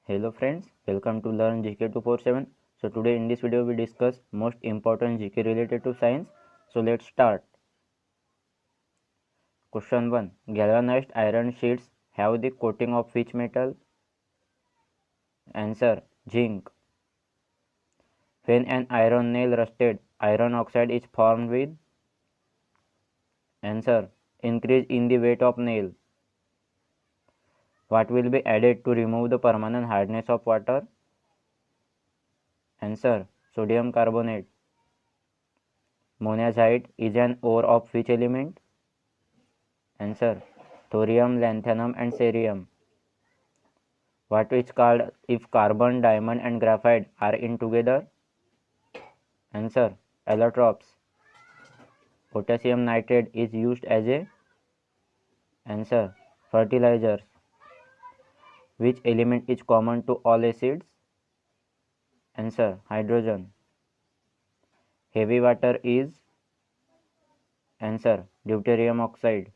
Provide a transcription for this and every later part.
Hello friends, welcome to Learn GK 247. So today in this video we discuss most important GK related to science. So let's start. Question 1. Galvanized iron sheets have the coating of which metal? Answer: zinc. When an iron nail rusted, iron oxide is formed with? Answer: increase in the weight of nail. What will be added to remove the permanent hardness of water? Answer: sodium carbonate. Monazite is an ore of which element? Answer: thorium, lanthanum and cerium. What is called if carbon, diamond and graphite are in together? Answer: allotropes. Potassium nitrate is used as a? Answer: fertilizers. Which element is common to all acids? Answer: hydrogen. Heavy water is? Answer: deuterium oxide.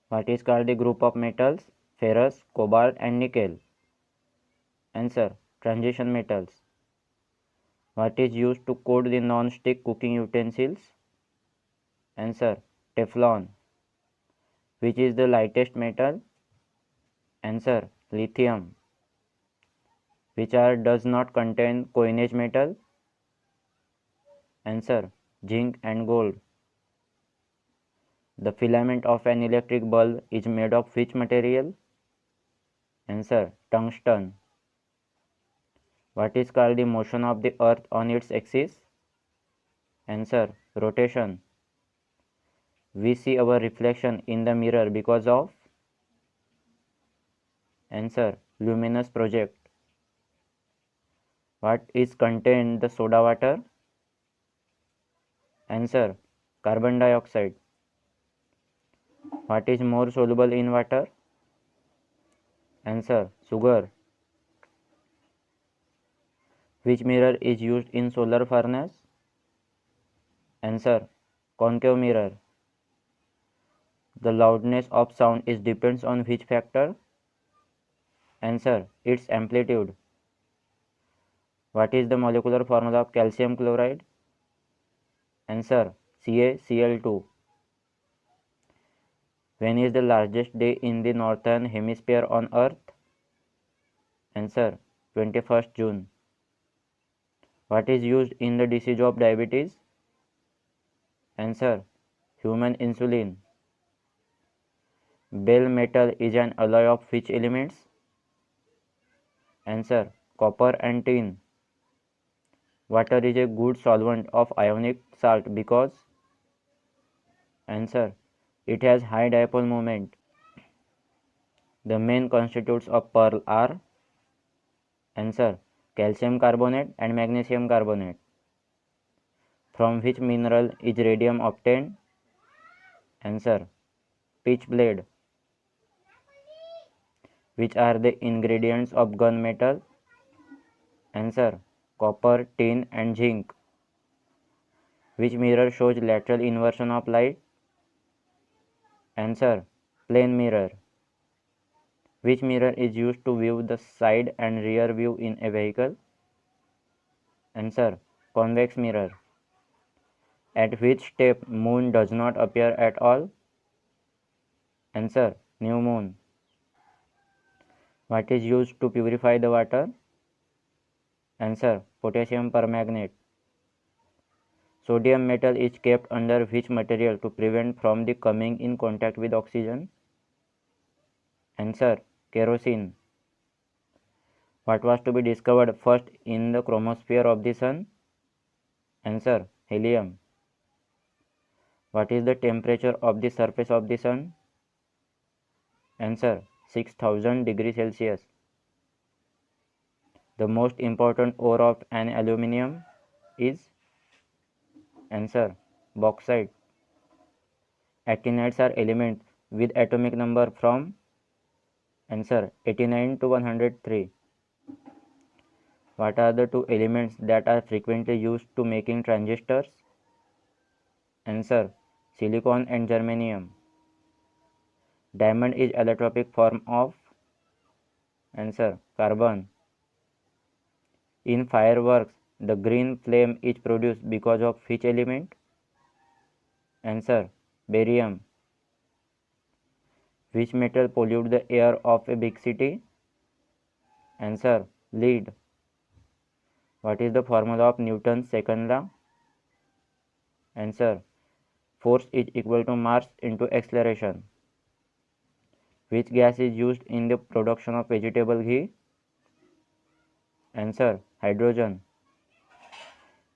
What is called the group of metals? Ferrous, cobalt and nickel. Answer: transition metals. What is used to coat the non-stick cooking utensils? Answer: Teflon. Which is the lightest metal? Answer: lithium. Which does not contain coinage metal? Answer: zinc and gold. The filament of an electric bulb is made of which material? Answer: tungsten. What is called the motion of the earth on its axis? Answer: rotation. We see our reflection in the mirror because of? Answer: luminous project. What is contained the soda water? Answer: carbon dioxide. What is more soluble in water? Answer: sugar. Which mirror is used in solar furnace? Answer: concave mirror. The loudness of sound is depends on which factor? Answer: its amplitude. What is the molecular formula of calcium chloride? Answer: CaCl2. When is the largest day in the northern hemisphere on earth? Answer: 21st June. What is used in the disease of diabetes? Answer: human insulin. Bell metal is an alloy of which elements? Answer: copper and tin. Water is a good solvent of ionic salt because? Answer: it has high dipole moment. The main constituents of pearl are? Answer: calcium carbonate and magnesium carbonate. From which mineral is radium obtained? Answer: pitch blade. Which are the ingredients of gunmetal? Answer: copper, tin and zinc. Which mirror shows lateral inversion of light? Answer: plane mirror. Which mirror is used to view the side and rear view in a vehicle? Answer: convex mirror. At which step moon does not appear at all? Answer: new moon. What is used to purify the water? Answer: potassium permanganate. Sodium metal is kept under which material to prevent from the coming in contact with oxygen? Answer: kerosene. What was to be discovered first in the chromosphere of the sun? Answer: helium. What is the temperature of the surface of the sun? Answer: 6000 degrees Celsius. The most important ore of an aluminium is? Answer: bauxite. Actinides are elements with atomic number from? Answer: 89 to 103. What are the two elements that are frequently used to making transistors? Answer: silicon and germanium. Diamond is allotropic form of? Answer, carbon. In fireworks, the green flame is produced because of which element? Answer, barium. Which metal pollutes the air of a big city? Answer, lead. What is the formula of Newton's second law? Answer, force is equal to mass into acceleration. Which gas is used in the production of vegetable ghee? Answer, hydrogen.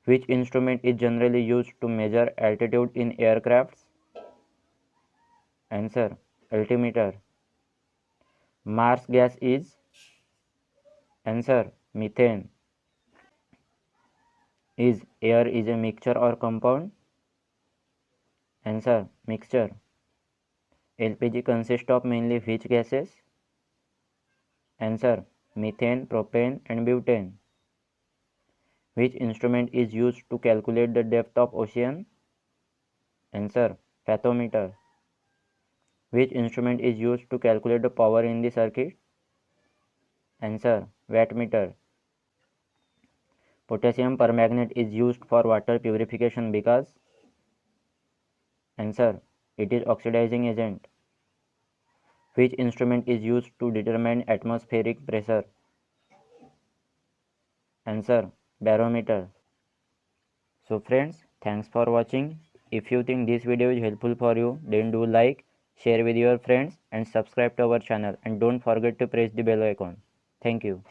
Which instrument is generally used to measure altitude in aircrafts? Answer, altimeter. Mars gas is? Answer, methane. Is air is a mixture or compound? Answer, mixture. LPG consists of mainly which gases? Answer, methane, propane and butane. Which instrument is used to calculate the depth of ocean? Answer, fathometer. Which instrument is used to calculate the power in the circuit? Answer, wattmeter. Potassium permanganate is used for water purification because? Answer, it is oxidizing agent. Which instrument is used to determine atmospheric pressure? Answer, barometer. So friends, thanks for watching. If you think this video is helpful for you, then do like, share with your friends and subscribe to our channel, and don't forget to press the bell icon. Thank you.